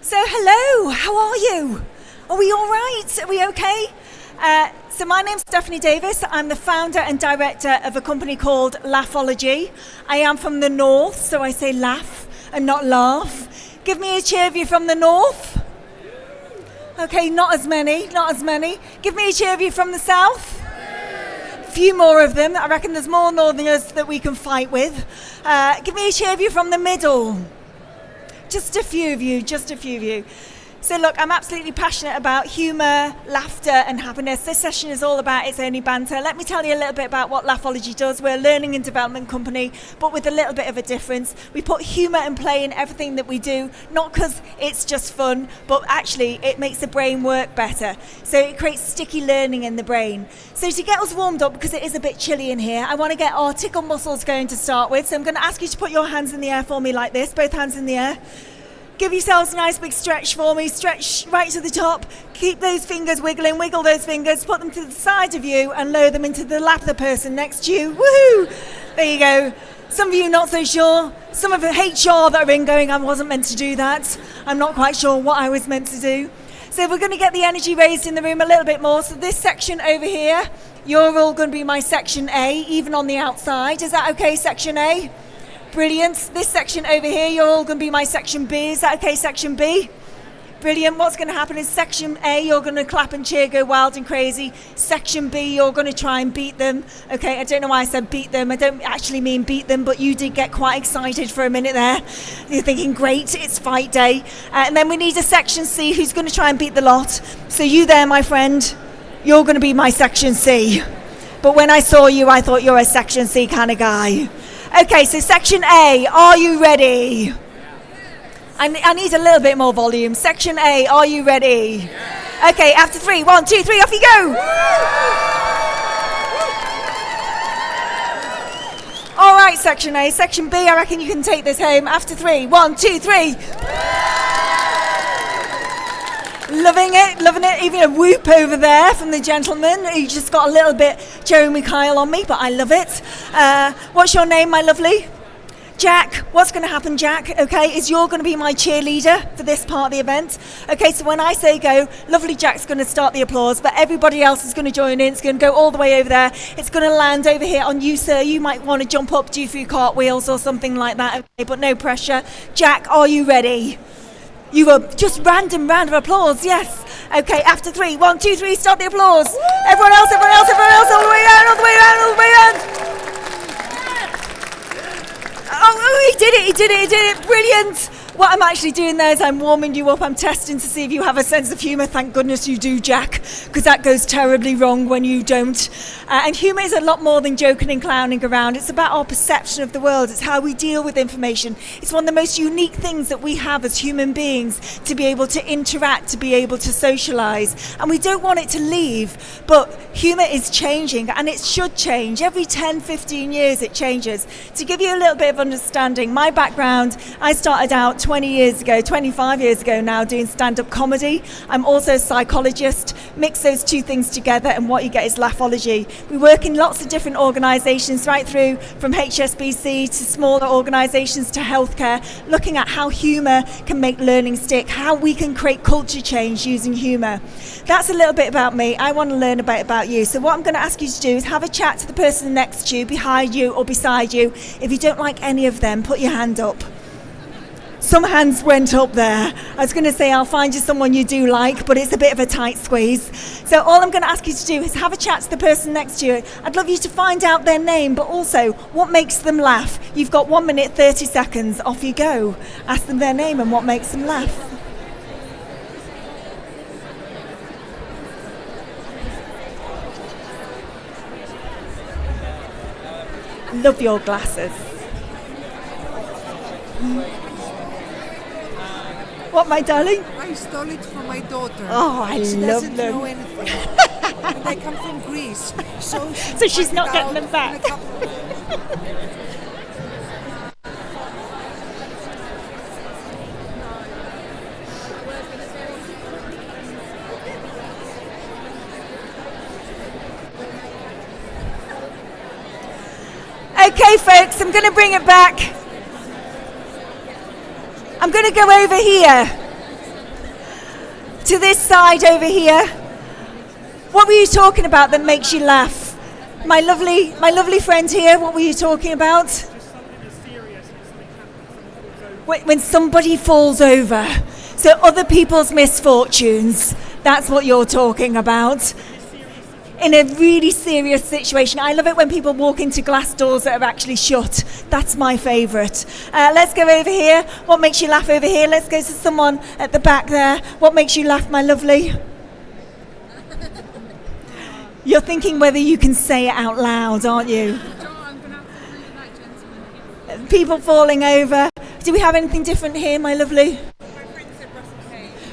So hello, how are you? Are we all right? Are we okay? So my name's Stephanie Davies. I'm the founder and director of a company called Laughology. I am from the north, so I say laugh and not laugh. Give me a cheer if you're from the north. Okay, not as many. Give me a cheer if you're from the south. A few more of them. I reckon there's more northerners that we can fight with. Give me a cheer if you're from the middle. Just a few of you. So look, I'm absolutely passionate about humour, laughter and happiness. This session is all about It's Only Banter. Let me tell you a little bit about what Laughology does. We're a learning and development company, but with a little bit of a difference. We put humour and play in everything that we do, not because it's just fun, but actually it makes the brain work better. So it creates sticky learning in the brain. So to get us warmed up, because it is a bit chilly in here, I want to get our tickle muscles going to start with. So I'm going to ask you to put your hands in the air for me like this, both hands in the air. Give yourselves a nice big stretch for me. Stretch right to the top. Keep those fingers wiggling. Wiggle those fingers. Put them to the side of you and lower them into the lap of the person next to you. Woohoo! There you go. Some of you not so sure. Some of the HR that are in going, I wasn't meant to do that. I'm not quite sure what I was meant to do. So we're going to get the energy raised in the room a little bit more. So this section over here, you're all going to be my section A, even on the outside. Is that okay, section A? Brilliant. This section over here, you're all going to be my section B. Is that okay, section B? Brilliant. What's going to happen is section A, you're going to clap and cheer, go wild and crazy. Section B, you're going to try and beat them. Okay, I don't know why I said beat them. I don't actually mean beat them, but you did get quite excited for a minute there. You're thinking, great, it's fight day. And then we need a section C who's going to try and beat the lot. So you there, my friend, you're going to be my section C. But when I saw you, I thought you're a section C kind of guy. Okay, so section A, are you ready? I need a little bit more volume. Section A, are you ready? Yeah. Okay, after 3, 1, 2, 3, off you go! All right, section A. Section B, I reckon you can take this home. After 3, 1, 2, 3. Loving it. Even a whoop over there from the gentleman. He just got a little bit Jeremy Kyle on me, but I love it. What's your name, my lovely? Jack. What's going to happen, Jack? Okay, is you're going to be my cheerleader for this part of the event. Okay, so when I say go, lovely Jack's going to start the applause, but everybody else is going to join in. It's going to go all the way over there. It's going to land over here on you, sir. You might want to jump up, do a few cartwheels or something like that. Okay, but no pressure. Jack, are you ready? You were just random round of applause, yes. Okay, after 3, 1, 2, 3, start the applause. Woo! Everyone else, all the way around. Oh, he did it, brilliant. What I'm actually doing there is I'm warming you up. I'm testing to see if you have a sense of humour. Thank goodness you do, Jack, because that goes terribly wrong when you don't. And humour is a lot more than joking and clowning around. It's about our perception of the world. It's how we deal with information. It's one of the most unique things that we have as human beings, to be able to interact, to be able to socialise. And we don't want it to leave, but humour is changing, and it should change. Every 10, 15 years it changes. To give you a little bit of understanding, my background, I started out 25 years ago now, doing stand-up comedy. I'm also a psychologist. Mix those two things together and what you get is Laughology. We work in lots of different organisations, right through from HSBC to smaller organisations to healthcare, looking at how humour can make learning stick, how we can create culture change using humour. That's a little bit about me. I want to learn a bit about you. So what I'm going to ask you to do is have a chat to the person next to you, behind you or beside you. If you don't like any of them, put your hand up. Some hands went up there. I was going to say I'll find you someone you do like, but it's a bit of a tight squeeze. So all I'm going to ask you to do is have a chat to the person next to you. I'd love you to find out their name, but also what makes them laugh. You've got 1 minute, 30 seconds. Off you go. Ask them their name and what makes them laugh. Love your glasses. What, my darling? I stole it from my daughter. Oh, I she love doesn't them. know anything. And I come from Greece, so she's not getting them back. Okay, folks, I'm going to bring it back. I'm going to go over here. To this side over here. What were you talking about that makes you laugh? My lovely friend here, what were you talking about? When somebody falls over. So other people's misfortunes, that's what you're talking about. In a really serious situation. I love it when people walk into glass doors that are actually shut. That's my favourite. Let's go over here. What makes you laugh over here? Let's go to someone at the back there. What makes you laugh, my lovely? You're thinking whether you can say it out loud, aren't you? People falling over. Do we have anything different here, my lovely?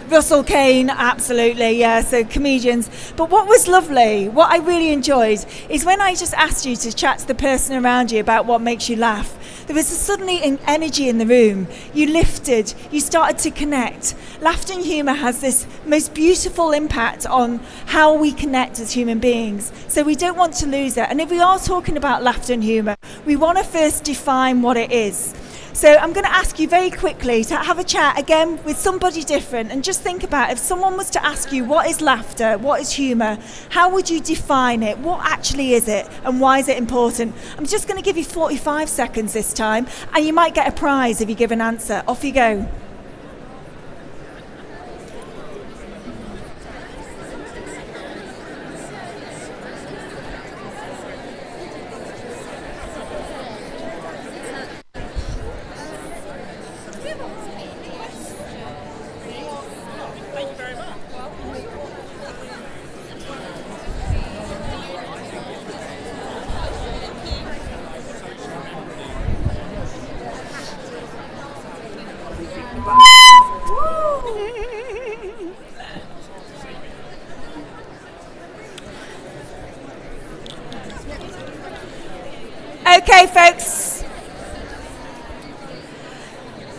Russell Kane, absolutely, yeah, so comedians. But what was lovely, what I really enjoyed, is when I just asked you to chat to the person around you about what makes you laugh. There was suddenly an energy in the room. You lifted, you started to connect. Laughter and humour has this most beautiful impact on how we connect as human beings. So we don't want to lose it. And if we are talking about laughter and humour, we want to first define what it is. So I'm going to ask you very quickly to have a chat again with somebody different and just think about if someone was to ask you what is laughter, what is humour, how would you define it, what actually is it and why is it important? I'm just going to give you 45 seconds this time and you might get a prize if you give an answer. Off you go. Okay, folks.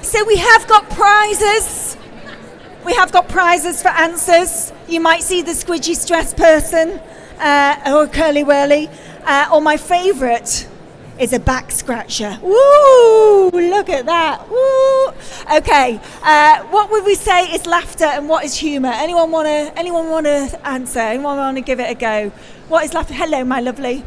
So we have got prizes. We have got prizes for answers. You might see the squidgy stressed person or curly whirly. Or my favourite is a back scratcher. Woo! Look at that. Woo! Okay. What would we say is laughter and what is humour? Anyone want to answer? Anyone want to give it a go? What is laughter? Hello, my lovely.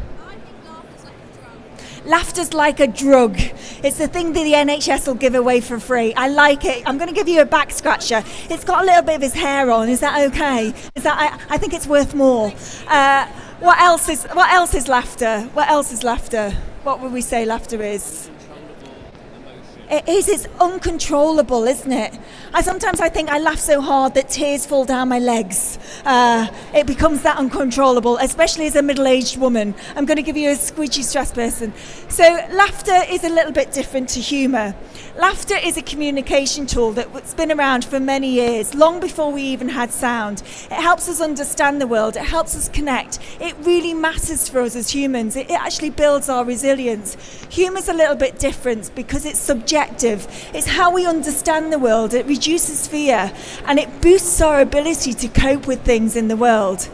Laughter's like a drug. It's the thing that the NHS will give away for free. I like it. I'm going to give you a back scratcher. It's got a little bit of his hair on. Is that okay? I think it's worth more. What else is laughter? What else is laughter? What would we say laughter is? It's uncontrollable, isn't it? Sometimes I think I laugh so hard that tears fall down my legs. It becomes that uncontrollable, especially as a middle-aged woman. I'm going to give you a squidgy stressed person. So laughter is a little bit different to humour. Laughter is a communication tool that's been around for many years, long before we even had sound. It helps us understand the world. It helps us connect. It really matters for us as humans. It actually builds our resilience. Humour's a little bit different because it's subjective. It's how we understand the world. It reduces fear and it boosts our ability to cope with things in the world.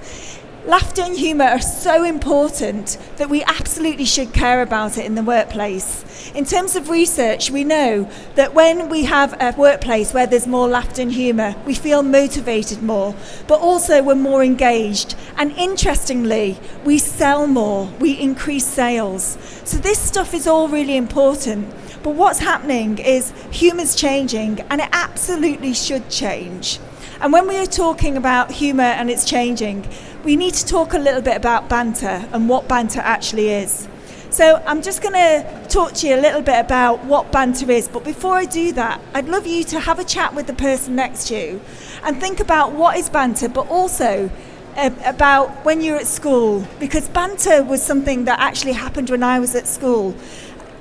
Laughter and humour are so important that we absolutely should care about it in the workplace. In terms of research, we know that when we have a workplace where there's more laughter and humour, we feel motivated more, but also we're more engaged. And interestingly, we sell more, we increase sales. So this stuff is all really important. But what's happening is humour's changing, and it absolutely should change. And when we are talking about humour and it's changing, we need to talk a little bit about banter and what banter actually is. So I'm just going to talk to you a little bit about what banter is. But before I do that, I'd love you to have a chat with the person next to you and think about what is banter, but also about when you're at school. Because banter was something that actually happened when I was at school.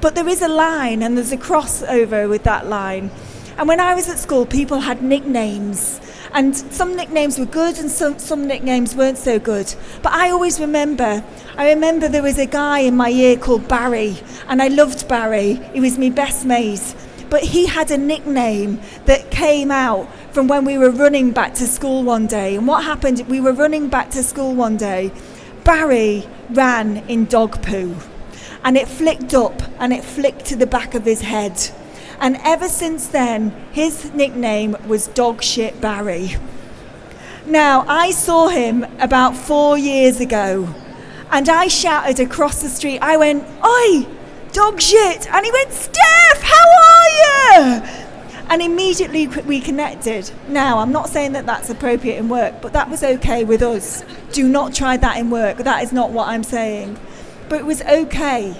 But there is a line and there's a crossover with that line. And when I was at school, people had nicknames. And some nicknames were good and some nicknames weren't so good. But I always remember there was a guy in my year called Barry, and I loved Barry. He was my best mate. But he had a nickname that came out from when we were running back to school one day. And what happened, we were running back to school one day. Barry ran in dog poo. And it flicked up and it flicked to the back of his head. And ever since then, his nickname was Dog Shit Barry. Now, I saw him about 4 years ago, and I shouted across the street, I went, "Oi, dog shit!" And he went, "Steph, how are you?" And immediately we connected. Now, I'm not saying that that's appropriate in work, but that was okay with us. Do not try that in work. That is not what I'm saying. But it was okay.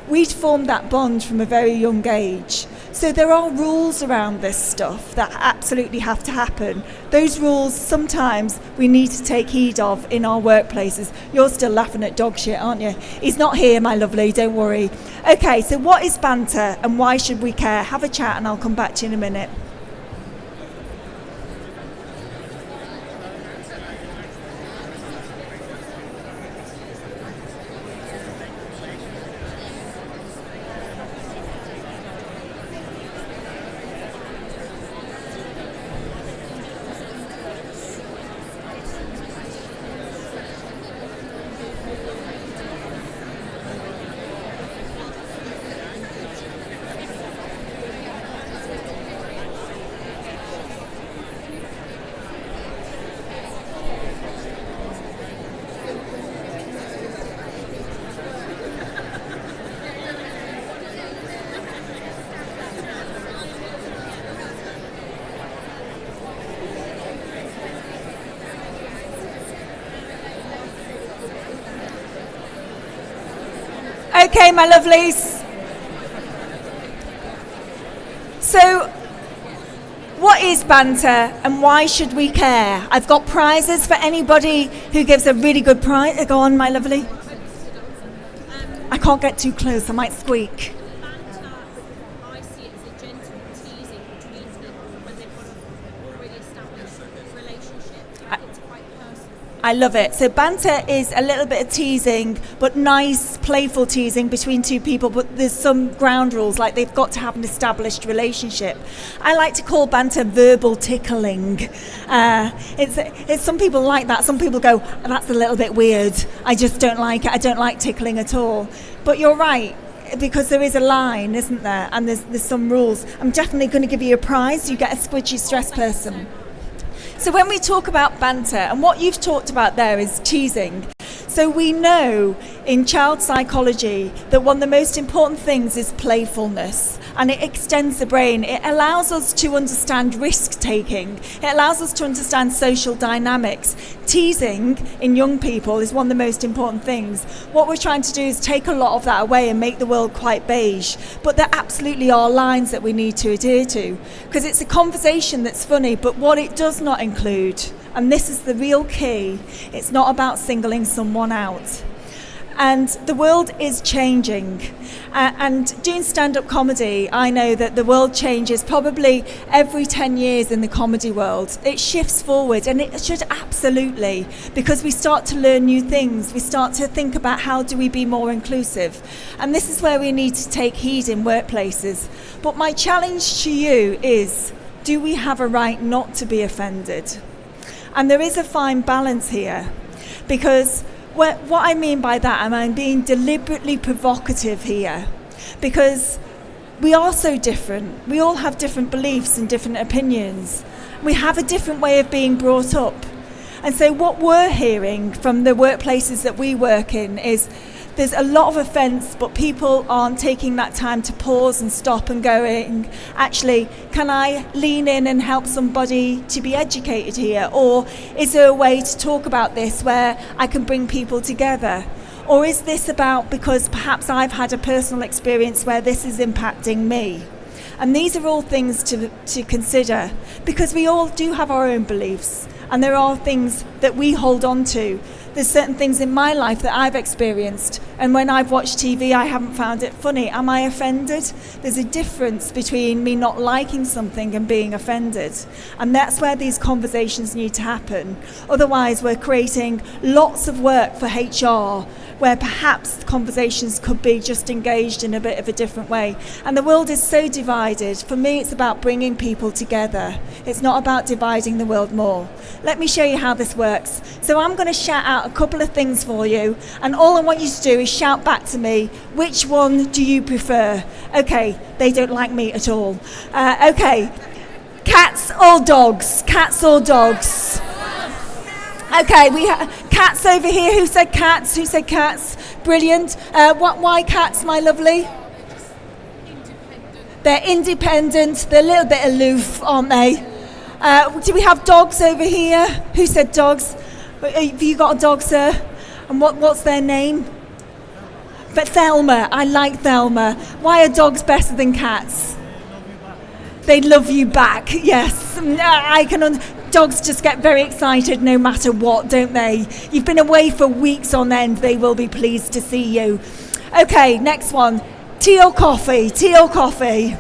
We'd formed that bond from a very young age. So there are rules around this stuff that absolutely have to happen. Those rules, sometimes we need to take heed of in our workplaces. You're still laughing at dog shit, aren't you? He's not here, my lovely, don't worry. Okay, so what is banter and why should we care? Have a chat and I'll come back to you in a minute. Okay, my lovelies. So, what is banter and why should we care? I've got prizes for anybody who gives a really good prize. Go on, my lovely. I can't get too close, I might squeak. Banter, I see it as a gentle teasing between people when they've got an already established relationship. It's quite personal. I love it. So banter is a little bit of teasing, but nice, playful teasing between two people, but there's some ground rules, like they've got to have an established relationship. I like to call banter verbal tickling. It's some people like that. Some people go, "That's a little bit weird. I just don't like it. I don't like tickling at all." But you're right, because there is a line, isn't there? And there's some rules. I'm definitely going to give you a prize. You get a squidgy stress person. So when we talk about banter, and what you've talked about there is teasing. So we know in child psychology that one of the most important things is playfulness, and it extends the brain. It allows us to understand risk taking. It allows us to understand social dynamics. Teasing in young people is one of the most important things. What we're trying to do is take a lot of that away and make the world quite beige. But there absolutely are lines that we need to adhere to, because it's a conversation that's funny, but what it does not include, and this is the real key, it's not about singling someone out. And the world is changing. And doing stand-up comedy, I know that the world changes probably every 10 years in the comedy world. It shifts forward, and it should absolutely, because we start to learn new things. We start to think about how do we be more inclusive. And this is where we need to take heed in workplaces. But my challenge to you is, do we have a right not to be offended? And there is a fine balance here, because what I mean by that, I'm being deliberately provocative here, because we are so different. We all have different beliefs and different opinions. We have a different way of being brought up. And so what we're hearing from the workplaces that we work in is there's a lot of offence, but people aren't taking that time to pause and stop and going, actually, can I lean in and help somebody to be educated here? Or is there a way to talk about this where I can bring people together? Or is this about because perhaps I've had a personal experience where this is impacting me? And these are all things to consider, because we all do have our own beliefs, and there are things that we hold on to. There's certain things in my life that I've experienced, and when I've watched TV, I haven't found it funny. Am I offended? There's a difference between me not liking something and being offended. And that's where these conversations need to happen. Otherwise, we're creating lots of work for HR, where perhaps conversations could be just engaged in a bit of a different way. And the world is so divided. For me, it's about bringing people together. It's not about dividing the world more. Let me show you how this works. So I'm going to shout out a couple of things for you, and all I want you to do is shout back to me, which one do you prefer? Okay, they don't like me at all. Okay, cats or dogs? Cats or dogs? Okay, we have cats over here. Who said cats? Who said cats? Brilliant. Why cats, my lovely? They're independent. They're a little bit aloof, aren't they? Do we have dogs over here? Who said dogs? Have you got a dog, sir? And what's their name? But Thelma. I like Thelma. Why are dogs better than cats? They love you back. Yes, I can. Dogs just get very excited no matter what, don't they? You've been away for weeks on end. They will be pleased to see you. Okay, next one. Tea or coffee? Tea or coffee?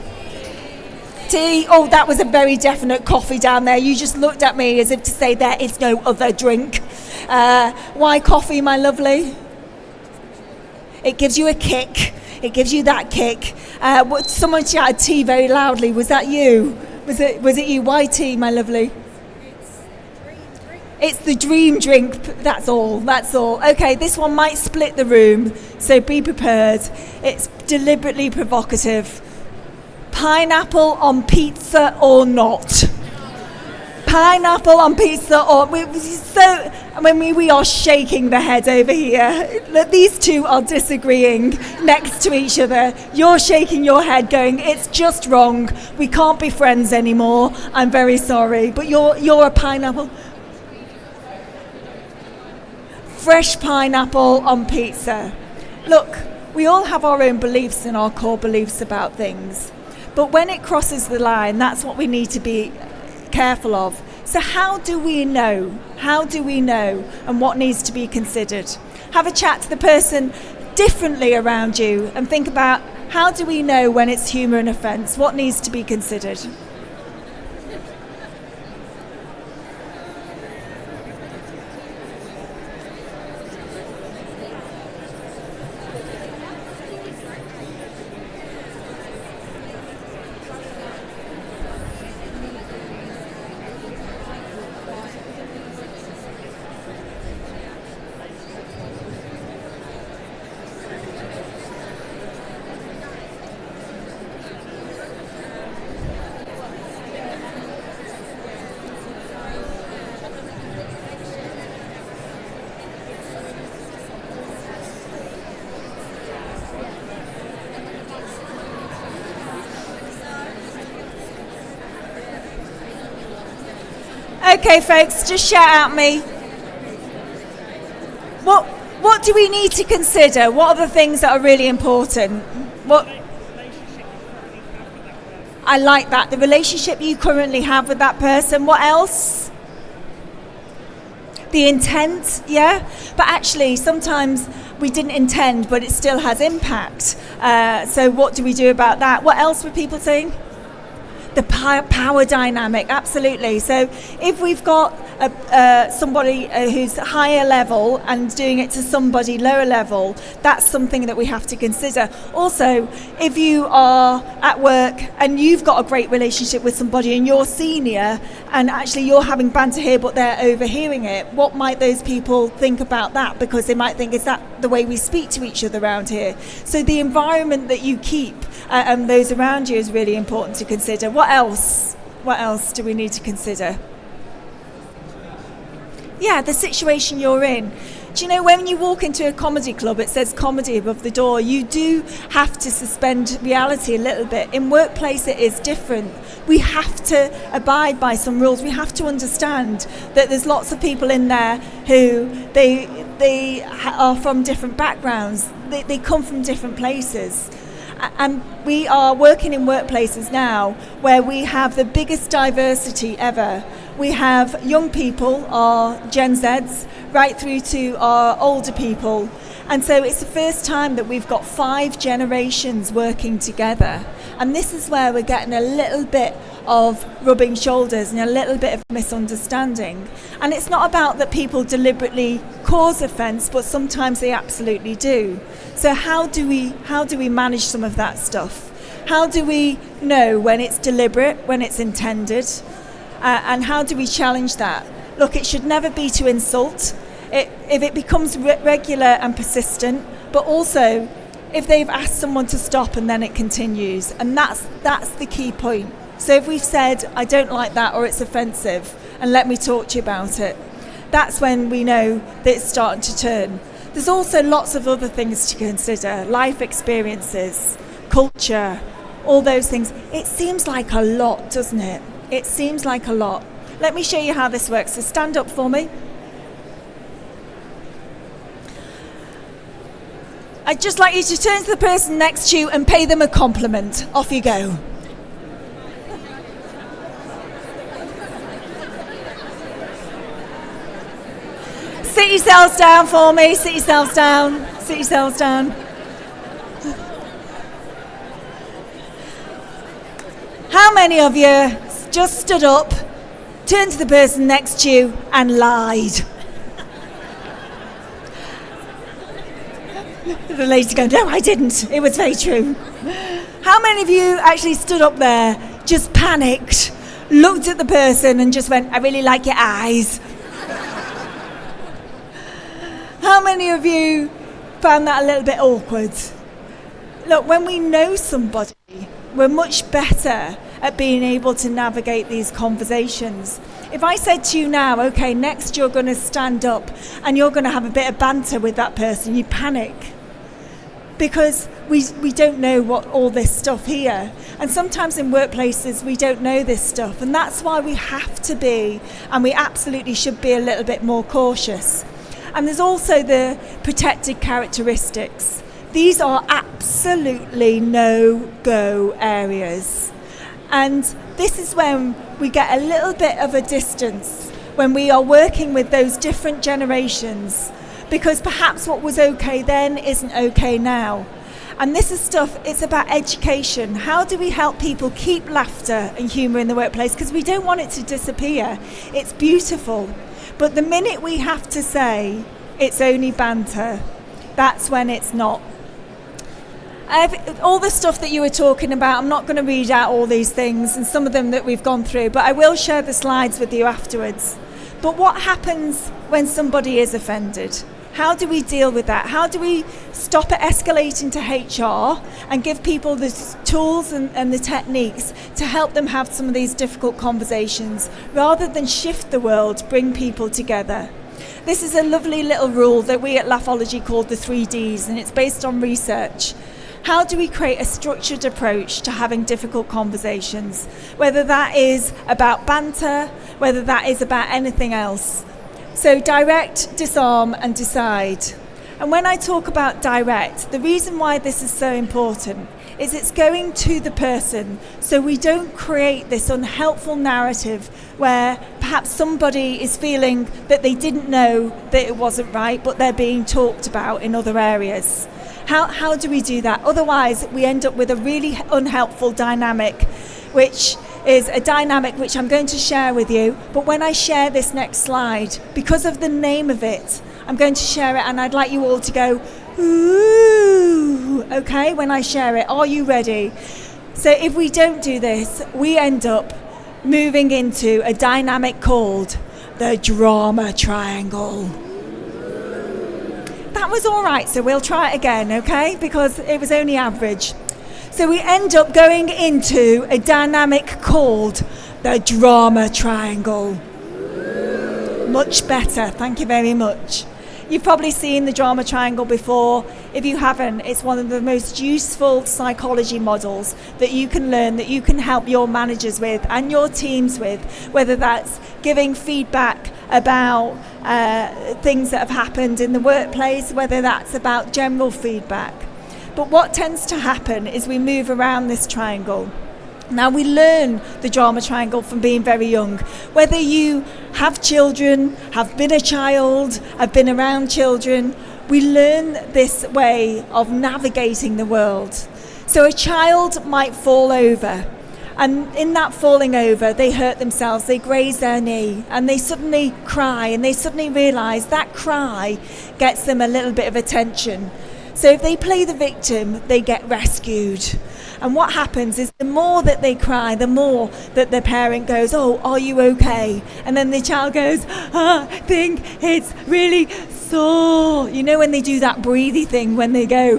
Tea. Oh, that was a very definite coffee down there. You just looked at me as if to say there is no other drink. Why coffee, my lovely? It gives you a kick. It gives you that kick. Someone shouted tea very loudly. Was that you? Was it you? Why tea, my lovely? It's the dream drink. That's all. That's all. Okay, this one might split the room, so be prepared. It's deliberately provocative. Pineapple on pizza or not? Pineapple on pizza or... we are shaking the head over here. These two are disagreeing next to each other. You're shaking your head going, it's just wrong. We can't be friends anymore. I'm very sorry. But you're a pineapple. Fresh pineapple on pizza. Look, we all have our own beliefs and our core beliefs about things. But when it crosses the line, that's what we need to be careful of. So how do we know? How do we know? And what needs to be considered? Have a chat to the person differently around you and think about how do we know when it's humour and offence? What needs to be considered? Okay, folks, just shout at me. What do we need to consider? What are the things that are really important? What? I like that. The relationship you currently have with that person. What else? The intent, yeah? But actually, sometimes we didn't intend, but it still has impact. So what do we do about that? What else were people saying? The power dynamic, absolutely. So if we've got somebody who's higher level and doing it to somebody lower level, that's something that we have to consider. Also, if you are at work and you've got a great relationship with somebody and you're senior and actually you're having banter here but they're overhearing it, what might those people think about that? Because they might think, is that the way we speak to each other around here? So the environment that you keep and those around you is really important to consider. What else? What else do we need to consider? Yeah, the situation you're in. Do you know, when you walk into a comedy club, it says comedy above the door. You do have to suspend reality a little bit. In workplace, it is different. We have to abide by some rules. We have to understand that there's lots of people in there who they are from different backgrounds. They come from different places. And we are working in workplaces now where we have the biggest diversity ever. We have young people, our Gen Zs, right through to our older people. And so it's the first time that we've got 5 generations working together. And this is where we're getting a little bit of rubbing shoulders and a little bit of misunderstanding. And it's not about that people deliberately cause offence, but sometimes they absolutely do. So how do we manage some of that stuff? How do we know when it's deliberate, when it's intended? And how do we challenge that? Look, it should never be to insult. If it becomes regular and persistent, but also if they've asked someone to stop and then it continues. And that's the key point. So if we've said, I don't like that or it's offensive, and let me talk to you about it, that's when we know that it's starting to turn. There's also lots of other things to consider, life experiences, culture, all those things. It seems like a lot, doesn't it? It seems like a lot. Let me show you how this works. So stand up for me. I'd just like you to turn to the person next to you and pay them a compliment. Off you go. Sit yourselves down for me. Sit yourselves down. Sit yourselves down. How many of you just stood up, turned to the person next to you and lied? The lady's going, no, I didn't. It was very true. How many of you actually stood up there, just panicked, looked at the person and just went, I really like your eyes? How many of you found that a little bit awkward? Look, when we know somebody, we're much better at being able to navigate these conversations. If I said to you now, okay, next you're going to stand up and you're going to have a bit of banter with that person, you panic. Because we don't know what all this stuff here. And sometimes in workplaces we don't know this stuff. And that's why we have to be, and we absolutely should be, a little bit more cautious. And there's also the protected characteristics. These are absolutely no-go areas. And this is when we get a little bit of a distance when we are working with those different generations, because perhaps what was okay then isn't okay now. And this is stuff, it's about education. How do we help people keep laughter and humour in the workplace? Because we don't want it to disappear. It's beautiful. But the minute we have to say it's only banter, that's when it's not. All the stuff that you were talking about, I'm not going to read out all these things and some of them that we've gone through, but I will share the slides with you afterwards. But what happens when somebody is offended? How do we deal with that? How do we stop it escalating to HR and give people the tools and the techniques to help them have some of these difficult conversations, rather than shift the world, bring people together? This is a lovely little rule that we at Laughology called the 3Ds, and it's based on research. How do we create a structured approach to having difficult conversations? Whether that is about banter, whether that is about anything else. So direct, disarm and decide. And when I talk about direct, the reason why this is so important is it's going to the person, so we don't create this unhelpful narrative where perhaps somebody is feeling that they didn't know that it wasn't right, but they're being talked about in other areas. How do we do that? Otherwise, we end up with a really unhelpful dynamic, which is a dynamic which I'm going to share with you. But when I share this next slide, because of the name of it, I'm going to share it and I'd like you all to go, ooh, okay, when I share it. Are you ready? So if we don't do this, we end up moving into a dynamic called the drama triangle. That was all right, so we'll try it again, okay? Because it was only average. So we end up going into a dynamic called the drama triangle. Much better, thank you very much. You've probably seen the drama triangle before. If you haven't, it's one of the most useful psychology models that you can learn, that you can help your managers with and your teams with, whether that's giving feedback about things that have happened in the workplace, whether that's about general feedback. But what tends to happen is we move around this triangle. Now, we learn the drama triangle from being very young. Whether you have children, have been a child, have been around children, we learn this way of navigating the world. So a child might fall over, and in that falling over, they hurt themselves, they graze their knee, and they suddenly cry, and they suddenly realise that cry gets them a little bit of attention. So if they play the victim, they get rescued. And what happens is the more that they cry, the more that the parent goes, oh, are you okay? And then the child goes, I think it's really sore. You know when they do that breathy thing, when they go,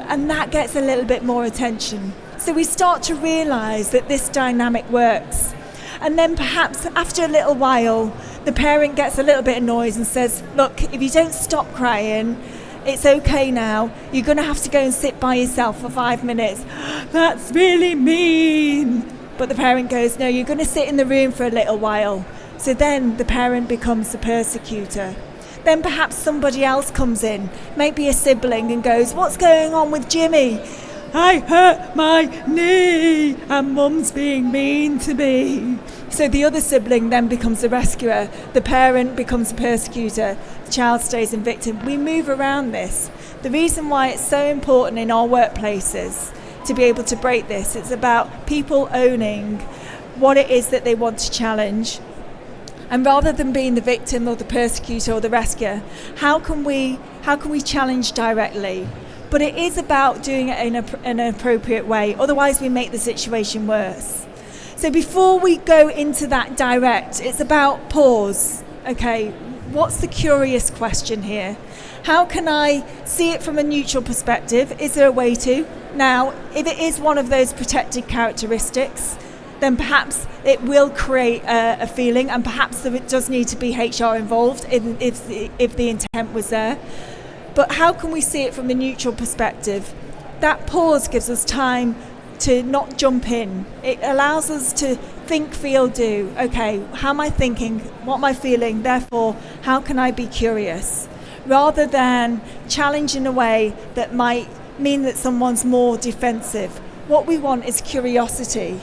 and that gets a little bit more attention. So we start to realise that this dynamic works. And then perhaps after a little while, the parent gets a little bit annoyed and says, look, if you don't stop crying, it's okay now. You're going to have to go and sit by yourself for 5 minutes. That's really mean. But the parent goes, no, you're going to sit in the room for a little while. So then the parent becomes the persecutor. Then perhaps somebody else comes in, maybe a sibling, and goes, what's going on with Jimmy? I hurt my knee and mum's being mean to me. So the other sibling then becomes the rescuer, the parent becomes the persecutor, the child stays in victim. We move around this. The reason why it's so important in our workplaces to be able to break this, it's about people owning what it is that they want to challenge. And rather than being the victim or the persecutor or the rescuer, how can we challenge directly? But it is about doing it in an appropriate way, otherwise we make the situation worse. So before we go into that direct, it's about pause. Okay, what's the curious question here? How can I see it from a neutral perspective? Is there a way to? Now, if it is one of those protected characteristics, then perhaps it will create a feeling, and perhaps there does need to be HR involved if the intent was there. But how can we see it from a neutral perspective? That pause gives us time to not jump in. It allows us to think, feel, do. Okay, how am I thinking? What am I feeling? Therefore, how can I be curious? Rather than challenge in a way that might mean that someone's more defensive. What we want is curiosity.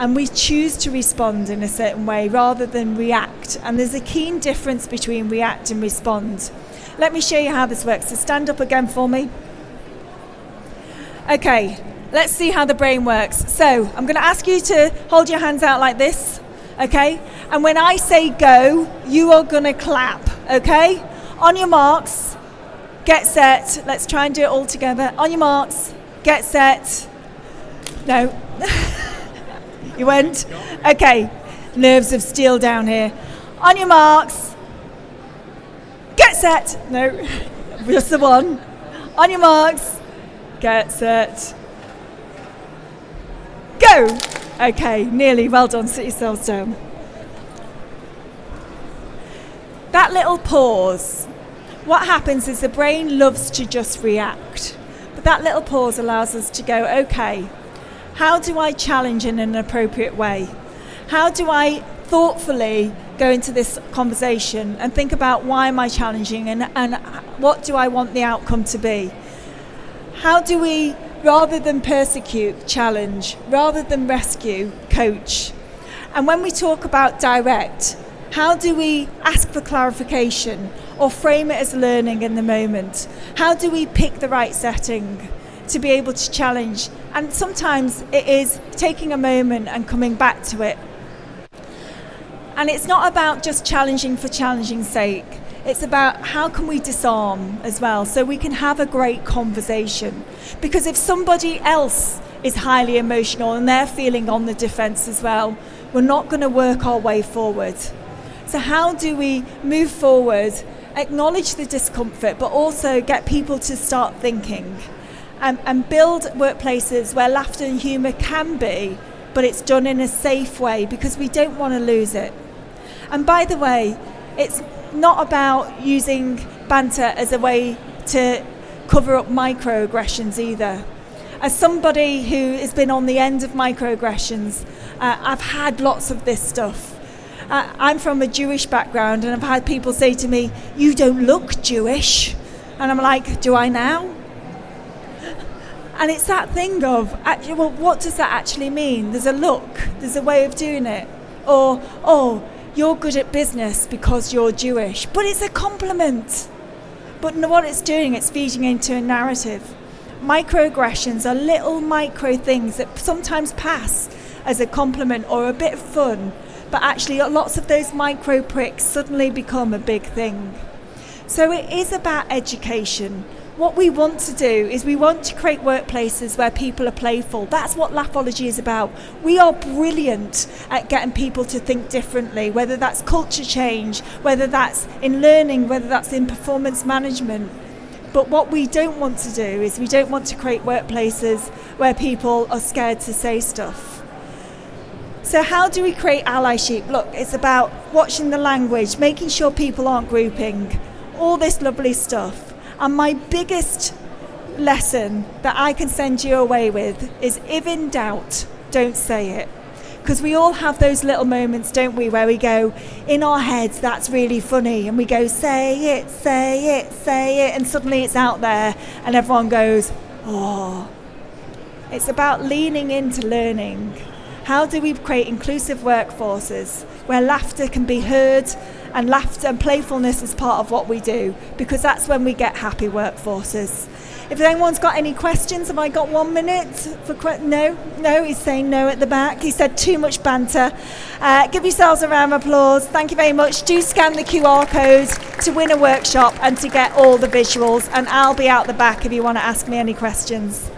And we choose to respond in a certain way rather than react. And there's a keen difference between react and respond. Let me show you how this works. So stand up again for me. Okay, let's see how the brain works. So I'm going to ask you to hold your hands out like this, okay? And when I say go, you are going to clap, okay? On your marks, get set. Let's try and do it all together. On your marks, get set. No. You went? Okay. Nerves of steel down here. On your marks. Get set. No. Just the one. On your marks. Get set. Go. Okay. Nearly. Well done. Sit yourselves down. That little pause. What happens is the brain loves to just react. But that little pause allows us to go, okay, how do I challenge in an appropriate way? How do I thoughtfully go into this conversation and think about why am I challenging and what do I want the outcome to be? How do we, rather than persecute, challenge, rather than rescue, coach? And when we talk about direct, how do we ask for clarification or frame it as learning in the moment? How do we pick the right setting to be able to challenge? And sometimes it is taking a moment and coming back to it. And it's not about just challenging for challenging's sake. It's about how can we disarm as well so we can have a great conversation. Because if somebody else is highly emotional and they're feeling on the defense as well, we're not going to work our way forward. So how do we move forward, acknowledge the discomfort, but also get people to start thinking and build workplaces where laughter and humour can be, but it's done in a safe way because we don't want to lose it. And by the way, it's not about using banter as a way to cover up microaggressions either. As somebody who has been on the end of microaggressions, I've had lots of this stuff. I'm from a Jewish background and I've had people say to me, "You don't look Jewish." And I'm like, do I now? And it's that thing of, well, what does that actually mean? There's a look, there's a way of doing it. Or, oh, you're good at business because you're Jewish. But it's a compliment. But what it's doing, it's feeding into a narrative. Microaggressions are little micro things that sometimes pass as a compliment or a bit of fun. But actually lots of those micro pricks suddenly become a big thing. So it is about education. What we want to do is we want to create workplaces where people are playful. That's what Laughology is about. We are brilliant at getting people to think differently, whether that's culture change, whether that's in learning, whether that's in performance management. But what we don't want to do is we don't want to create workplaces where people are scared to say stuff. So how do we create allyship? Look, it's about watching the language, making sure people aren't grouping, all this lovely stuff. And my biggest lesson that I can send you away with is, if in doubt, don't say it. Because we all have those little moments, don't we, where we go, in our heads, that's really funny, and we go, say it, say it, say it, and suddenly it's out there, and everyone goes, oh. It's about leaning into learning. How do we create inclusive workforces where laughter can be heard, and laughter and playfulness is part of what we do, because that's when we get happy workforces. If anyone's got any questions, have I got 1 minute? No, he's saying no at the back. He said too much banter. Give yourselves a round of applause. Thank you very much. Do scan the QR code to win a workshop and to get all the visuals, and I'll be out the back if you want to ask me any questions.